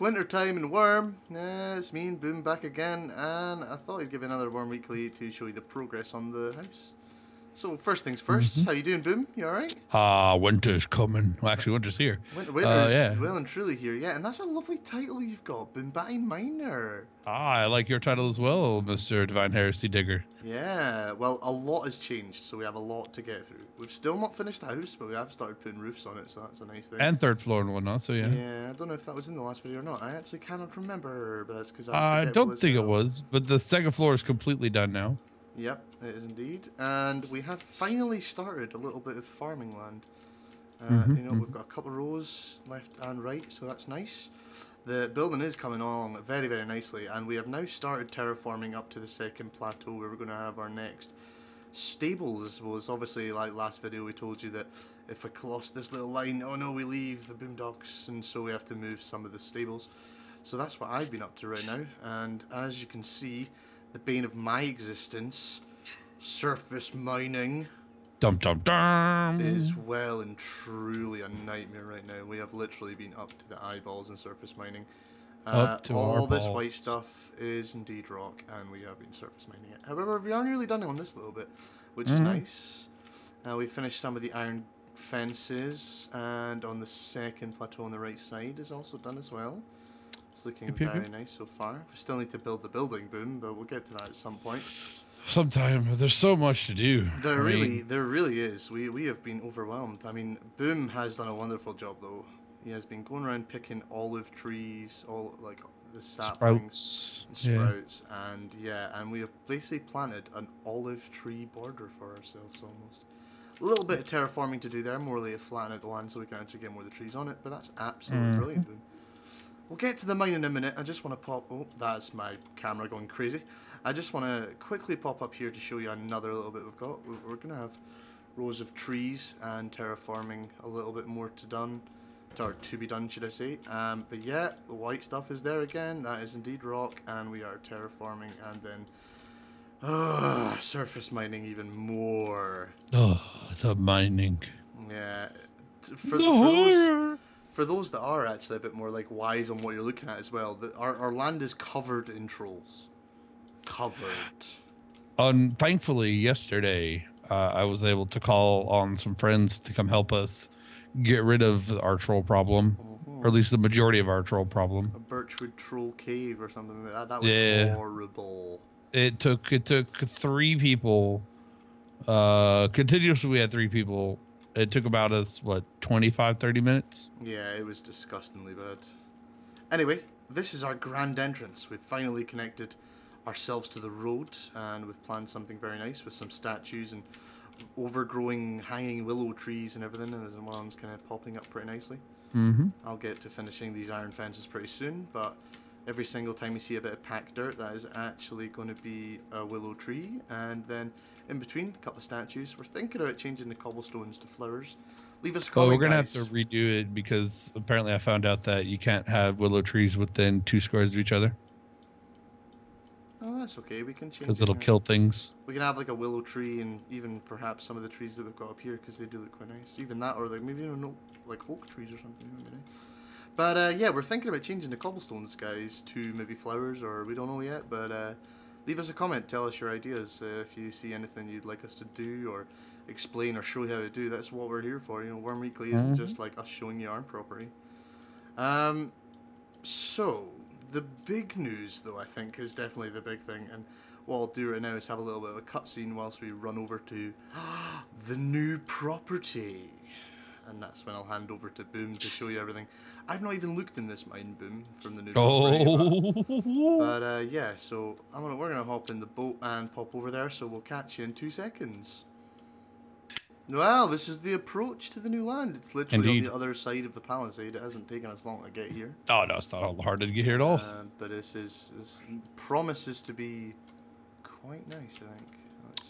winter time in Wurm. It's me and Boom back again, and I thought I'd give you another Wurm Weekly to show you the progress on the house. So first things first, how you doing, Boom? You alright? Winter's coming. Well, actually, winter's here. Winter's Yeah. well and truly here, yeah, and that's a lovely title you've got, Boom Batty Miner. I like your title as well, Mr. Divine Heresy Digger. Yeah, well, a lot has changed, so we have a lot to get through. We've still not finished the house, but we have started putting roofs on it, so that's a nice thing. And third floor and whatnot, so yeah. Yeah, I don't know if that was in the last video or not. I actually cannot remember, but that's because I don't think it was, but the second floor is completely done now. Yep, it is indeed. And we have finally started a little bit of farming land. We've got a couple of rows left and right, so that's nice. The building is coming along very, very nicely, and we have now started terraforming up to the second plateau where we're going to have our next stables, I suppose. Obviously, like last video, we told you that if we cross this little line, oh no, we leave the boondocks, and so we have to move some of the stables. So that's what I've been up to right now, and as you can see, the bane of my existence, surface mining, is well and truly a nightmare right now. We have literally been up to the eyeballs in surface mining. All this white stuff is indeed rock, and we have been surface mining it. However, we are nearly done on this a little bit, which is nice. We finished some of the iron fences, and on the second plateau on the right side is also done as well. It's looking very nice so far. We still need to build the building, Boom, but we'll get to that at some point. Sometime. There's so much to do. There really is. We have been overwhelmed. I mean, Boom has done a wonderful job, though. He has been going around picking olive trees, all like the saplings, sprouts, and we have basically planted an olive tree border for ourselves almost. A little bit of terraforming to do there, more like flatten out the land so we can actually get more of the trees on it, but that's absolutely brilliant, Boom. We'll get to the mine in a minute. I just want to pop... Oh, that's my camera going crazy. I just want to quickly pop up here to show you another little bit we've got. We're going to have rows of trees and terraforming a little bit more to be done, should I say. But yeah, the white stuff is there again. That is indeed rock, and we are terraforming, and then surface mining even more. Oh, the mining. Yeah. For those that are actually a bit more like wise on what you're looking at as well, our land is covered in trolls. Covered. Thankfully, yesterday, I was able to call on some friends to come help us get rid of our troll problem, or at least the majority of our troll problem. A birchwood troll cave or something like that. That was horrible. It took 3 people. Continuously, we had 3 people. It took about us, 25-30 minutes? Yeah, it was disgustingly bad. Anyway, this is our grand entrance. We've finally connected ourselves to the road, and we've planned something very nice with some statues and overgrowing hanging willow trees and everything, and there's one's kind of popping up pretty nicely. I'll get to finishing these iron fences pretty soon, but every single time you see a bit of packed dirt, that is actually going to be a willow tree, and then in between, a couple of statues. We're thinking about changing the cobblestones to flowers. Leave us a comment, we're going to have guys. to redo it because apparently I found out that you can't have willow trees within 2 squares of each other. Oh, that's okay. We can change it. Because it'll kill things. We can have like a willow tree and even perhaps some of the trees that we've got up here because they do look quite nice. Even that, or like maybe like oak trees or something. Maybe nice. But yeah, we're thinking about changing the cobblestones, guys, to maybe flowers, or we don't know yet. But leave us a comment. Tell us your ideas. If you see anything you'd like us to do or explain or show you how to do, that's what we're here for. You know, Wurm Weekly isn't just like us showing you our property. So the big news, though, I think, is definitely the big thing. And what I'll do right now is have a little bit of a cutscene whilst we run over to the new property. And that's when I'll hand over to Boom to show you everything. I've not even looked in this mine, Boom, from the new property. But yeah, so we're gonna hop in the boat and pop over there. So we'll catch you in 2 seconds. Well, this is the approach to the new land. It's literally on the other side of the palisade. It hasn't taken us long to get here. Oh no, it's not all hard to get here at all. But this promises to be quite nice, I think.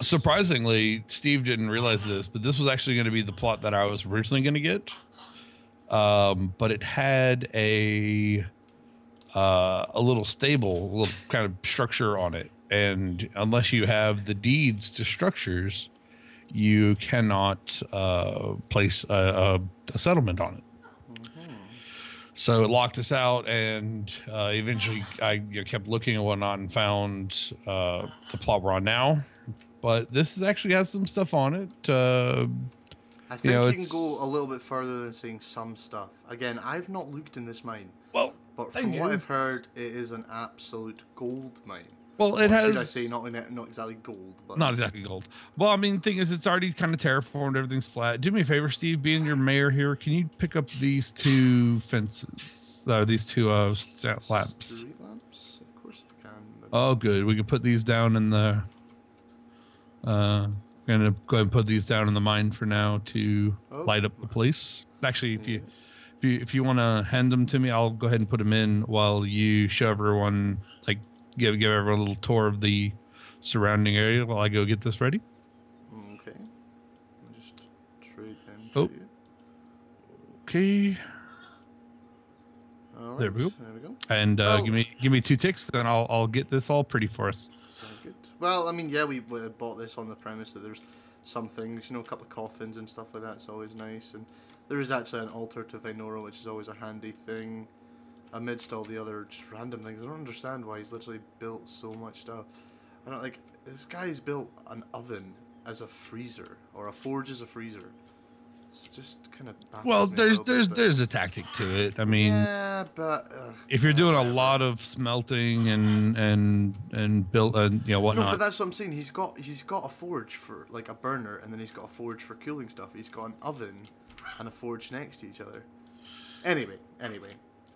Surprisingly, Steve didn't realize this, but this was actually going to be the plot that I was originally going to get. But it had a little stable, a little kind of structure on it, and unless you have the deeds to structures, you cannot place a settlement on it. So it locked us out, and eventually I kept looking and whatnot and found the plot we're on now. But this is actually has some stuff on it. I think you can go a it's little bit further than saying some stuff. Again, I've not looked in this mine, well. but Thing from what I've is, heard, it is an absolute gold mine. well, it Or has should I say not exactly gold, but not exactly gold. Well, I mean, thing is, it's already kind of terraformed. Everything's flat. Do me a favor, Steve, being your mayor here, can you pick up these two fences? These two lamps. street lamps. Of course I can. Oh, good. We can put these down in the. Gonna go ahead and put these down in the mine for now to light up the place. Actually, if you want to hand them to me, I'll go ahead and put them in while you show everyone, like give everyone a little tour of the surrounding area while I go get this ready. Okay. I'll just trade them Oh. to you. Okay. All right. There we go. There we go. And give me 2 ticks, then I'll get this all pretty for us. Sounds good. Well, I mean, yeah, we bought this on the premise that there's some things, you know, a couple of coffins and stuff like that. It's always nice, and there is actually an altar to Vinora, which is always a handy thing, amidst all the other just random things. I don't understand why he's literally built so much stuff. I don't like this guy's built an oven as a freezer or a forge as a freezer. It's just kind of well. There's a tactic to it. I mean, yeah, but if you're doing a lot of smelting and built and whatnot. No, but that's what I'm saying. He's got a forge for like a burner, and then he's got a forge for cooling stuff. He's got an oven and a forge next to each other. Anyway,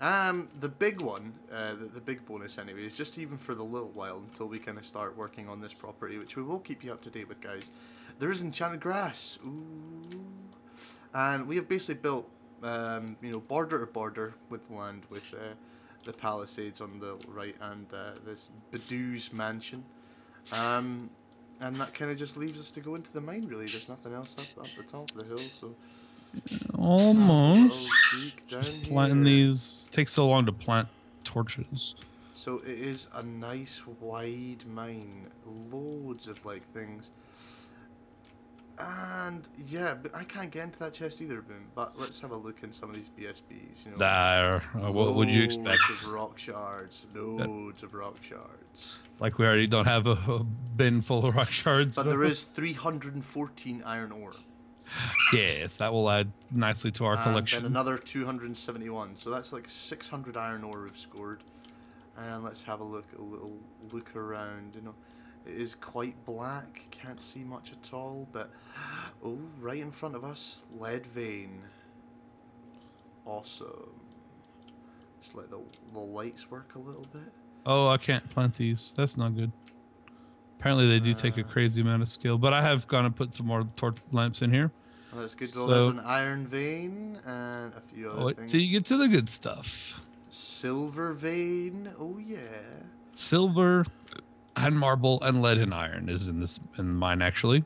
the big one, the big bonus anyway, is just even for the little while until we kind of start working on this property, which we will keep you up to date with, guys. There is enchanted grass. Ooh. And we have basically built, border to border with land with the Palisades on the right and this Badoo's mansion. And that kind of just leaves us to go into the mine, really. There's nothing else up the top of the hill, so... Almost. Planting here. these takes so long to plant torches. So it is a nice wide mine, loads of like things. And yeah, but I can't get into that chest either, Boom. But let's have a look in some of these BSBs. You know, There. What would you expect? Loads of rock shards. Loads of rock shards. Like we already don't have a bin full of rock shards. But there is 314 iron ore. Yes, that will add nicely to our collection. And another 271. So that's like 600 iron ore we've scored. And let's have a little look around. You know, it is quite black. Can't see much at all. But oh, right in front of us, lead vein. Awesome. Just let the lights work a little bit. Oh, I can't plant these. That's not good. Apparently they do take a crazy amount of skill, but I have gone and put some more torch lamps in here. Oh, that's good. So there's an iron vein and a few other things. Till you get to the good stuff. Silver vein. Oh yeah. Silver and marble and lead and iron is in mine actually.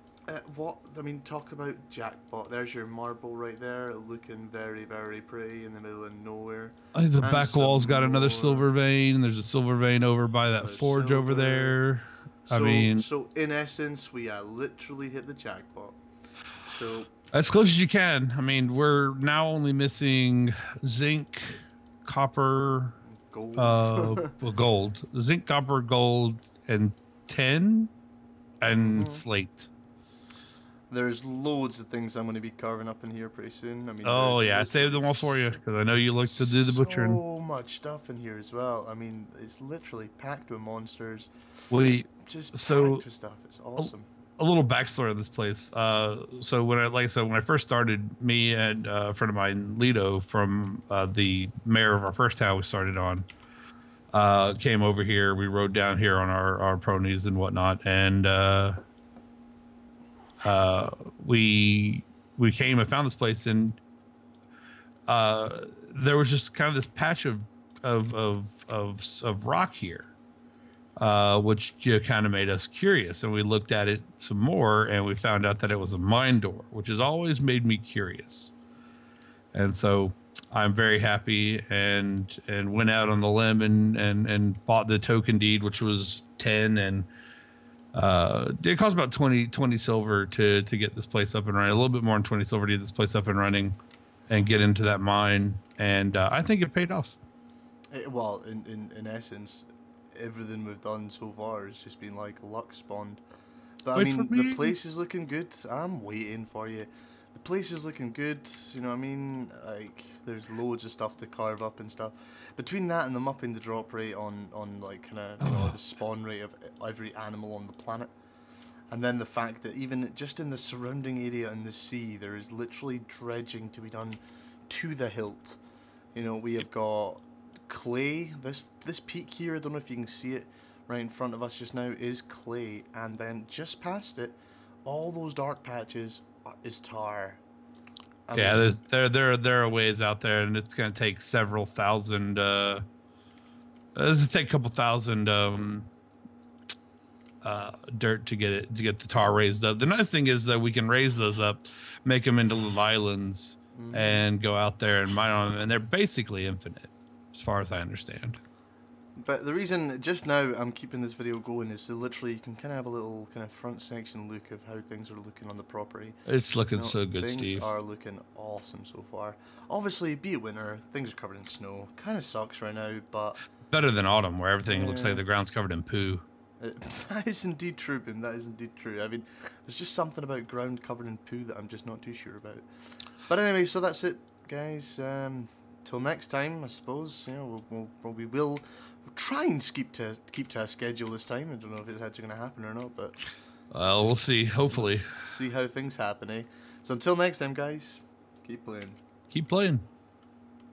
What I mean, talk about jackpot. There's your marble right there, looking very, very pretty in the middle of nowhere. The back wall's got another silver vein. There's a silver vein over by that forge over there. So in essence, we literally hit the jackpot. So as close as you can. I mean, we're now only missing zinc, copper, gold. Gold. Zinc, copper, gold, and tin, and slate. There's loads of things I'm going to be carving up in here pretty soon. I mean, I saved them all for you because I know you like to do the butchering. So much stuff in here as well. I mean, it's literally packed with monsters. Just packed with stuff. It's awesome. A little backstory of this place. So when I first started, me and a friend of mine, Lido, from the mayor of our first town we started on, came over here. We rode down here on our ponies and whatnot, and we came and found this place, and there was just kind of this patch of rock here, which kind of made us curious, and we looked at it some more, and we found out that it was a mine door, which has always made me curious. And so I'm very happy and went out on the limb and bought the token deed, which was 10, and it cost about 20 silver to get this place up and running, a little bit more than 20 silver to get this place up and running. and get into that mine. And I think it paid off. Well, in essence, everything we've done so far has just been like luck spawned. But I Wait for mean, the me. place is looking good. I'm waiting for you. The place is looking good. You know what I mean? Like, there's loads of stuff to carve up and stuff. Between that and them upping the drop rate on like kind of the spawn rate of every animal on the planet, and then the fact that even just in the surrounding area in the sea, there is literally dredging to be done to the hilt. You know, we have got clay. This peak here, I don't know if you can see it right in front of us just now, is clay, and then just past it, all those dark patches is tar. Yeah, there are ways out there, and it's gonna take several thousand. It's gonna take a couple thousand dirt to get the tar raised up. The nice thing is that we can raise those up, make them into little islands, and go out there and mine on them, and they're basically infinite, as far as I understand. But the reason just now I'm keeping this video going is so literally you can kind of have a little kind of front section look of how things are looking on the property. It's looking so good, things Steve. Things are looking awesome so far. Obviously, be it winter, things are covered in snow. Kind of sucks right now, but better than autumn, where everything looks like the ground's covered in poo. That is indeed true, Ben. That is indeed true. I mean, there's just something about ground covered in poo that I'm just not too sure about. But anyway, so that's it, guys. Till next time, I suppose. You know, we'll try and keep to a schedule this time. I don't know if it's actually going to happen or not, but we'll see. Hopefully, see how things happen. Eh? So until next time, guys, keep playing. Keep playing.